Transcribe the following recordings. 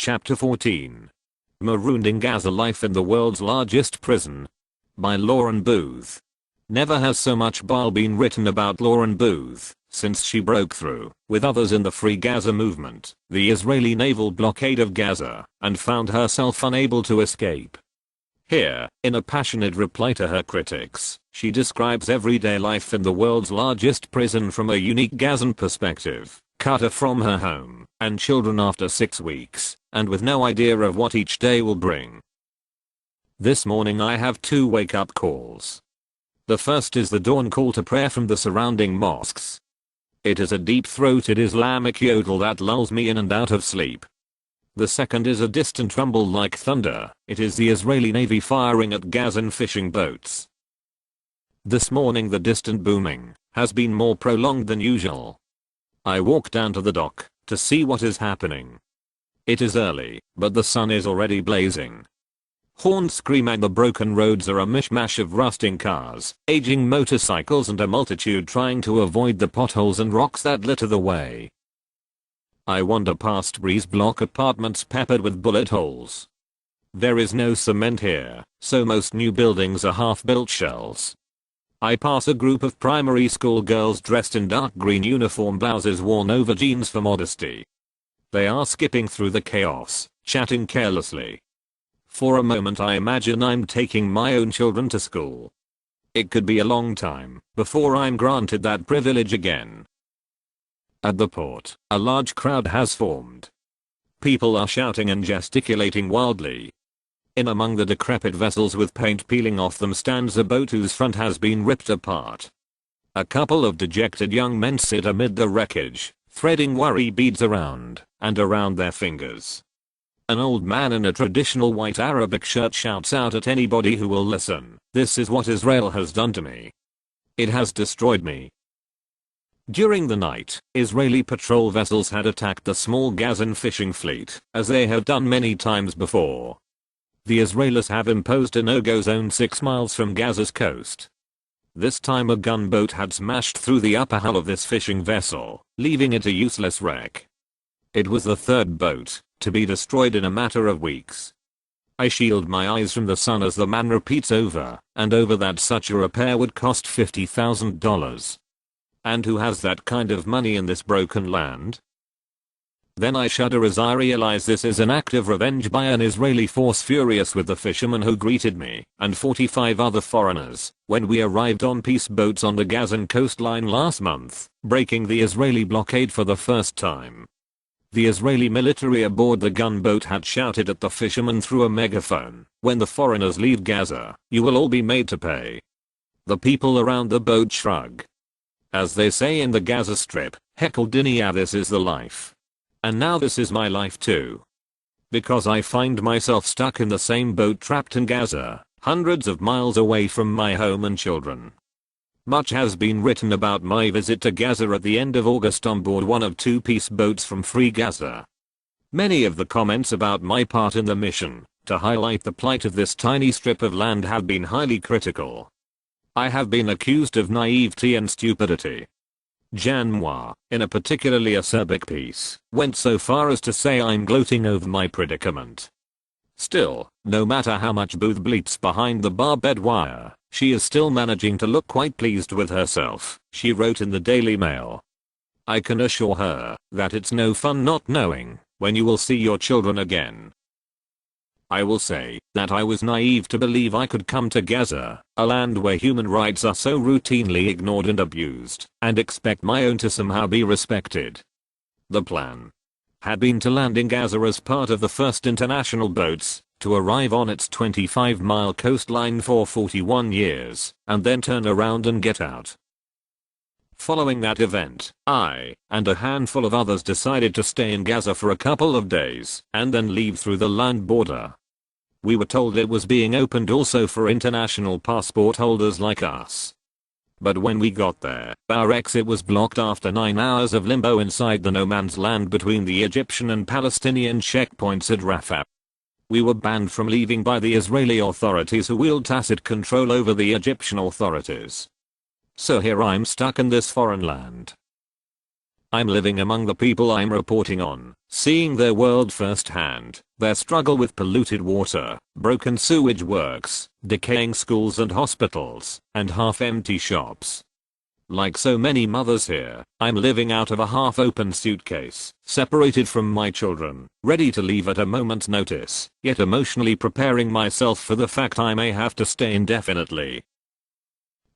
Chapter 14. Marooned in Gaza: Life in the World's Largest Prison. By Lauren Booth. Never has so much bile been written about Lauren Booth since she broke through, with others in the Free Gaza movement, the Israeli naval blockade of Gaza, and found herself unable to escape. Here, in a passionate reply to her critics, she describes everyday life in the world's largest prison from a unique Gazan perspective, cut her from her home and children after 6 weeks, and with no idea of what each day will bring. This morning I have 2 wake-up calls. The first is the dawn call to prayer from the surrounding mosques. It is a deep-throated Islamic yodel that lulls me in and out of sleep. The second is a distant rumble like thunder. It is the Israeli Navy firing at Gazan fishing boats. This morning the distant booming has been more prolonged than usual. I walk down to the dock to see what is happening. It is early, but the sun is already blazing. Horns scream and the broken roads are a mishmash of rusting cars, aging motorcycles and a multitude trying to avoid the potholes and rocks that litter the way. I wander past breeze block apartments peppered with bullet holes. There is no cement here, so most new buildings are half-built shells. I pass a group of primary school girls dressed in dark green uniform blouses worn over jeans for modesty. They are skipping through the chaos, chatting carelessly. For a moment I imagine I'm taking my own children to school. It could be a long time before I'm granted that privilege again. At the port, a large crowd has formed. People are shouting and gesticulating wildly. In among the decrepit vessels with paint peeling off them stands a boat whose front has been ripped apart. A couple of dejected young men sit amid the wreckage, threading worry beads around and around their fingers. An old man in a traditional white Arabic shirt shouts out at anybody who will listen, "This is what Israel has done to me. It has destroyed me." During the night, Israeli patrol vessels had attacked the small Gazan fishing fleet, as they have done many times before. The Israelis have imposed a no-go zone 6 miles from Gaza's coast. This time a gunboat had smashed through the upper hull of this fishing vessel, leaving it a useless wreck. It was the 3rd boat to be destroyed in a matter of weeks. I shield my eyes from the sun as the man repeats over and over that such a repair would cost $50,000. And who has that kind of money in this broken land? Then I shudder as I realize this is an act of revenge by an Israeli force furious with the fishermen who greeted me and 45 other foreigners when we arrived on peace boats on the Gazan coastline last month, breaking the Israeli blockade for the first time. The Israeli military aboard the gunboat had shouted at the fishermen through a megaphone, "When the foreigners leave Gaza, you will all be made to pay." The people around the boat shrug. As they say in the Gaza Strip, "Heckle Dinia, this is the life." And now this is my life too. Because I find myself stuck in the same boat trapped in Gaza, hundreds of miles away from my home and children. Much has been written about my visit to Gaza at the end of August on board one of 2 peace boats from Free Gaza. Many of the comments about my part in the mission to highlight the plight of this tiny strip of land have been highly critical. I have been accused of naivety and stupidity. Jan Moore, in a particularly acerbic piece, went so far as to say I'm gloating over my predicament. Still, no matter how much Booth bleeps behind the barbed wire, she is still managing to look quite pleased with herself, she wrote in the Daily Mail. I can assure her that it's no fun not knowing when you will see your children again. I will say that I was naive to believe I could come to Gaza, a land where human rights are so routinely ignored and abused, and expect my own to somehow be respected. The plan had been to land in Gaza as part of the first international boats to arrive on its 25-mile coastline for 41 years, and then turn around and get out. Following that event, I and a handful of others decided to stay in Gaza for a couple of days and then leave through the land border. We were told it was being opened also for international passport holders like us. But when we got there, our exit was blocked after 9 hours of limbo inside the no man's land between the Egyptian and Palestinian checkpoints at Rafah. We were banned from leaving by the Israeli authorities who wield tacit control over the Egyptian authorities. So here I'm stuck in this foreign land. I'm living among the people I'm reporting on, seeing their world firsthand, their struggle with polluted water, broken sewage works, decaying schools and hospitals, and half-empty shops. Like so many mothers here, I'm living out of a half-open suitcase, separated from my children, ready to leave at a moment's notice, yet emotionally preparing myself for the fact I may have to stay indefinitely.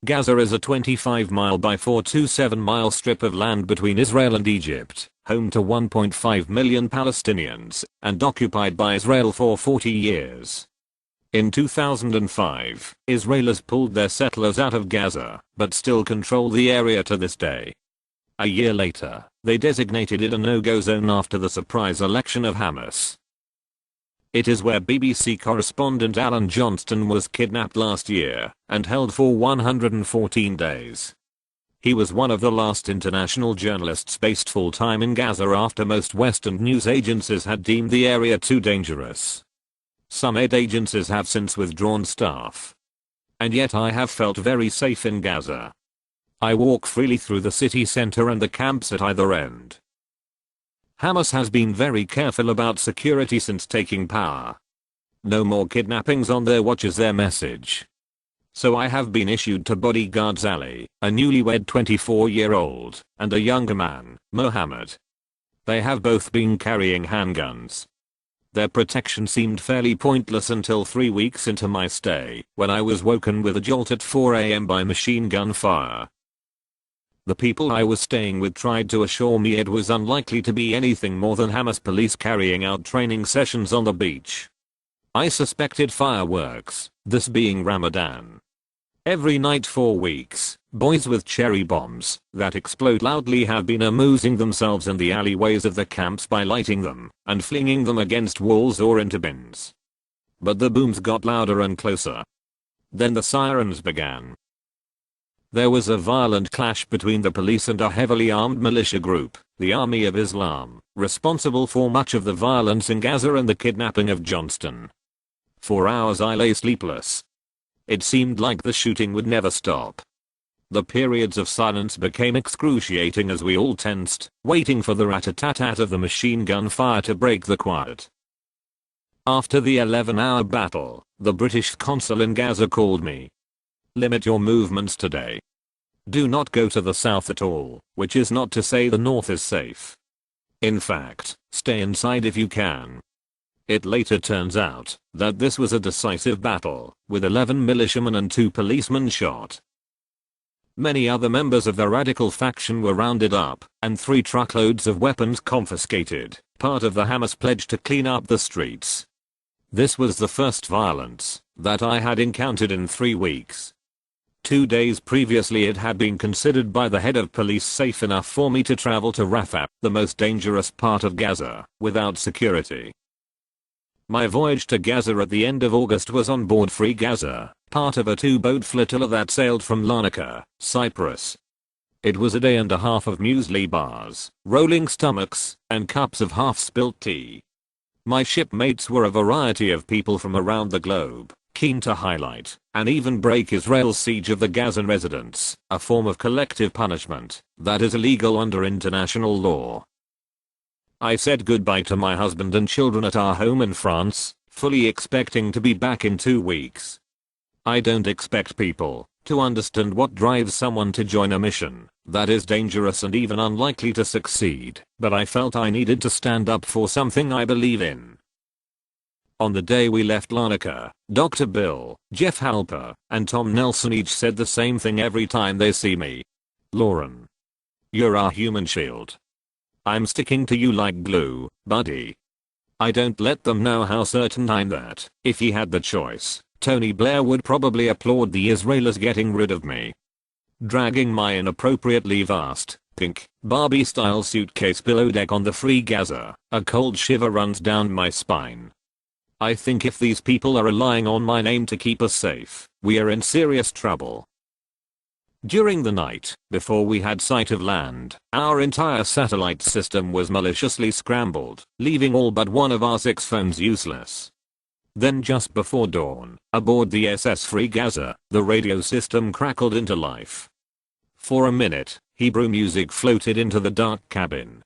Gaza is a 25-mile by 427-mile strip of land between Israel and Egypt, home to 1.5 million Palestinians, and occupied by Israel for 40 years. In 2005, Israelis pulled their settlers out of Gaza, but still control the area to this day. A year later, they designated it a no-go zone after the surprise election of Hamas. It is where BBC correspondent Alan Johnston was kidnapped last year and held for 114 days. He was one of the last international journalists based full-time in Gaza after most Western news agencies had deemed the area too dangerous. Some aid agencies have since withdrawn staff. And yet I have felt very safe in Gaza. I walk freely through the city center and the camps at either end. Hamas has been very careful about security since taking power. No more kidnappings on their watch is their message. So I have been issued to bodyguards Ali, a newlywed 24-year-old, and a younger man, Mohammed. They have both been carrying handguns. Their protection seemed fairly pointless until 3 weeks into my stay, when I was woken with a jolt at 4 a.m. by machine gun fire. The people I was staying with tried to assure me it was unlikely to be anything more than Hamas police carrying out training sessions on the beach. I suspected fireworks, this being Ramadan. Every night for weeks, boys with cherry bombs that explode loudly have been amusing themselves in the alleyways of the camps by lighting them and flinging them against walls or into bins. But the booms got louder and closer. Then the sirens began. There was a violent clash between the police and a heavily armed militia group, the Army of Islam, responsible for much of the violence in Gaza and the kidnapping of Johnston. For hours I lay sleepless. It seemed like the shooting would never stop. The periods of silence became excruciating as we all tensed, waiting for the rat-a-tat-tat of the machine gun fire to break the quiet. After the 11-hour battle, the British consul in Gaza called me. Limit your movements today. Do not go to the south at all, which is not to say the north is safe. In fact, stay inside if you can. It later turns out that this was a decisive battle, with 11 militiamen and 2 policemen shot. Many other members of the radical faction were rounded up, and 3 truckloads of weapons confiscated, part of the Hamas pledge to clean up the streets. This was the first violence that I had encountered in 3 weeks. 2 days previously it had been considered by the head of police safe enough for me to travel to Rafah, the most dangerous part of Gaza, without security. My voyage to Gaza at the end of August was on board Free Gaza, part of a 2-boat flotilla that sailed from Larnaca, Cyprus. It was a day and a half of muesli bars, rolling stomachs, and cups of half-spilt tea. My shipmates were a variety of people from around the globe, keen to highlight and even break Israel's siege of the Gazan residents, a form of collective punishment that is illegal under international law. I said goodbye to my husband and children at our home in France, fully expecting to be back in 2 weeks. I don't expect people to understand what drives someone to join a mission that is dangerous and even unlikely to succeed, but I felt I needed to stand up for something I believe in. On the day we left Larnaca, Dr. Bill, Jeff Halper, and Tom Nelson each said the same thing every time they see me. Lauren. You're our human shield. I'm sticking to you like glue, buddy. I don't let them know how certain I'm that, if he had the choice, Tony Blair would probably applaud the Israelis getting rid of me. Dragging my inappropriately vast, pink, Barbie-style suitcase below deck on the Free Gaza, a cold shiver runs down my spine. I think if these people are relying on my name to keep us safe, we are in serious trouble. During the night, before we had sight of land, our entire satellite system was maliciously scrambled, leaving all but one of our 6 phones useless. Then just before dawn, aboard the SS Free Gaza, the radio system crackled into life. For a minute, Hebrew music floated into the dark cabin.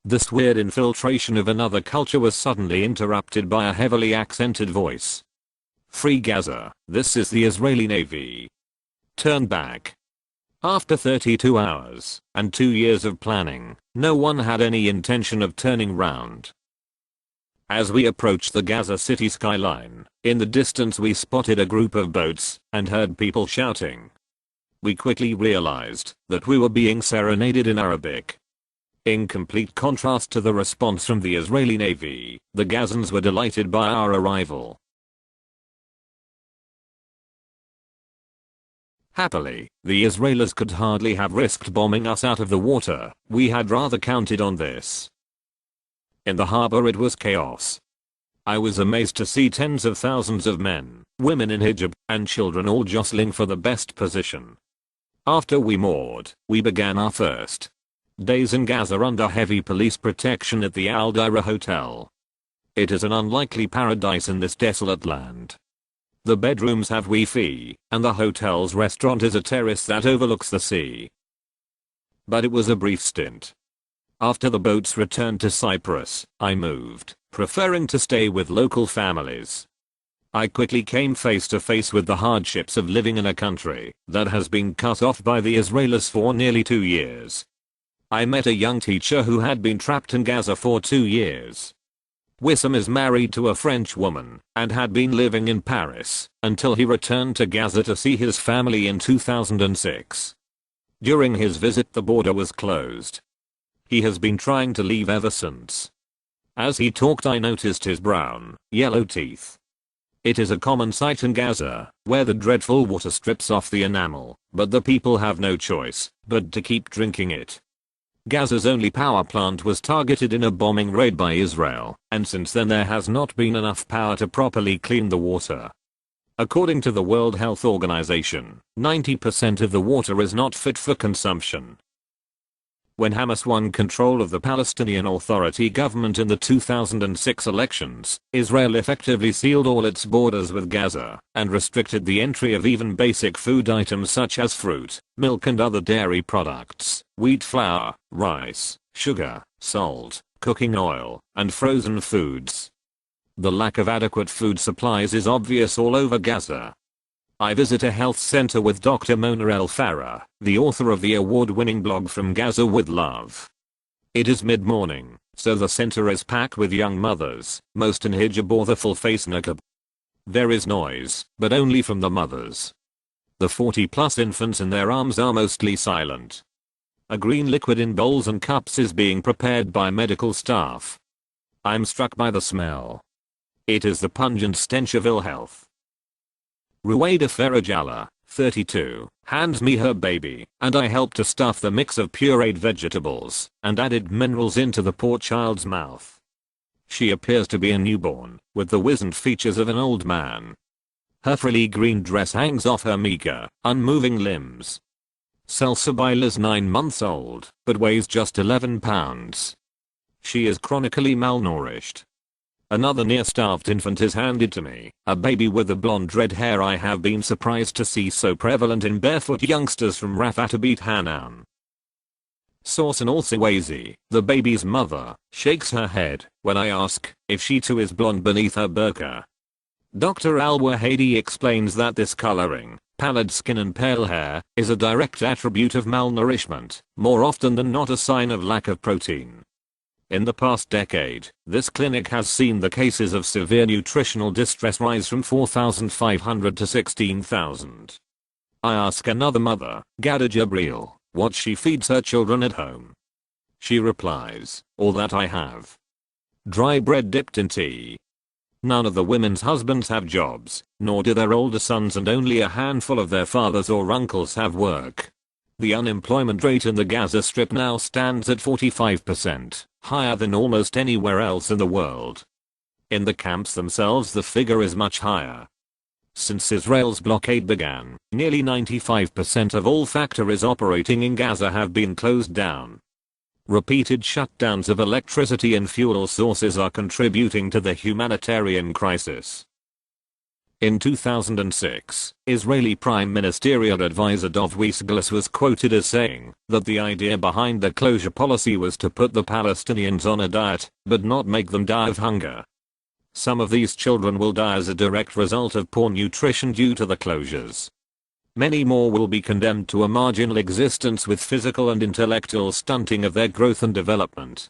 This weird infiltration of another culture was suddenly interrupted by a heavily accented voice. "Free Gaza, this is the Israeli Navy. Turn back." After 32 hours and 2 years of planning, no one had any intention of turning round. As we approached the Gaza city skyline, in the distance we spotted a group of boats and heard people shouting. We quickly realized that we were being serenaded in Arabic. In complete contrast to the response from the Israeli Navy, the Gazans were delighted by our arrival. Happily, the Israelis could hardly have risked bombing us out of the water. We had rather counted on this. In the harbor it was chaos. I was amazed to see tens of thousands of men, women in hijab, and children all jostling for the best position. After we moored, we began our first days in Gaza under heavy police protection at the Al Daira Hotel. It is an unlikely paradise in this desolate land. The bedrooms have Wi-Fi, and the hotel's restaurant is a terrace that overlooks the sea. But it was a brief stint. After the boats returned to Cyprus, I moved, preferring to stay with local families. I quickly came face to face with the hardships of living in a country that has been cut off by the Israelis for nearly 2 years. I met a young teacher who had been trapped in Gaza for 2 years. Wissam is married to a French woman and had been living in Paris until he returned to Gaza to see his family in 2006. During his visit, the border was closed. He has been trying to leave ever since. As he talked, I noticed his brown, yellow teeth. It is a common sight in Gaza, where the dreadful water strips off the enamel, but the people have no choice but to keep drinking it. Gaza's only power plant was targeted in a bombing raid by Israel, and since then there has not been enough power to properly clean the water. According to the World Health Organization, 90% of the water is not fit for consumption. When Hamas won control of the Palestinian Authority government in the 2006 elections, Israel effectively sealed all its borders with Gaza and restricted the entry of even basic food items such as fruit, milk and other dairy products, wheat flour, rice, sugar, salt, cooking oil, and frozen foods. The lack of adequate food supplies is obvious all over Gaza. I visit a health center with Dr. Mona El Farah, the author of the award-winning blog From Gaza with Love. It is mid-morning, so the center is packed with young mothers, most in hijab or the full face niqab. There is noise, but only from the mothers. The 40+ infants in their arms are mostly silent. A green liquid in bowls and cups is being prepared by medical staff. I'm struck by the smell. It is the pungent stench of ill health. Ruwaida Ferrajala, 32, hands me her baby, and I help to stuff the mix of pureed vegetables and added minerals into the poor child's mouth. She appears to be a newborn, with the wizened features of an old man. Her frilly green dress hangs off her meager, unmoving limbs. Salsabil is 9 months old, but weighs just 11 pounds. She is chronically malnourished. Another near-starved infant is handed to me, a baby with the blonde red hair I have been surprised to see so prevalent in barefoot youngsters from Rafah to Beit Hanan. Sausan Al-Sawazi, the baby's mother, shakes her head when I ask if she too is blonde beneath her burqa. Dr. Al-Wahidi explains that this coloring, pallid skin and pale hair, is a direct attribute of malnourishment, more often than not a sign of lack of protein. In the past decade, this clinic has seen the cases of severe nutritional distress rise from 4,500 to 16,000. I ask another mother, Gada Jabril, what she feeds her children at home. She replies, all that I have. Dry bread dipped in tea. None of the women's husbands have jobs, nor do their older sons, and only a handful of their fathers or uncles have work. The unemployment rate in the Gaza Strip now stands at 45%, higher than almost anywhere else in the world. In the camps themselves the figure is much higher. Since Israel's blockade began, nearly 95% of all factories operating in Gaza have been closed down. Repeated shutdowns of electricity and fuel sources are contributing to the humanitarian crisis. In 2006, Israeli Prime Ministerial Advisor Dov Weisgelis was quoted as saying that the idea behind the closure policy was to put the Palestinians on a diet, but not make them die of hunger. Some of these children will die as a direct result of poor nutrition due to the closures. Many more will be condemned to a marginal existence with physical and intellectual stunting of their growth and development.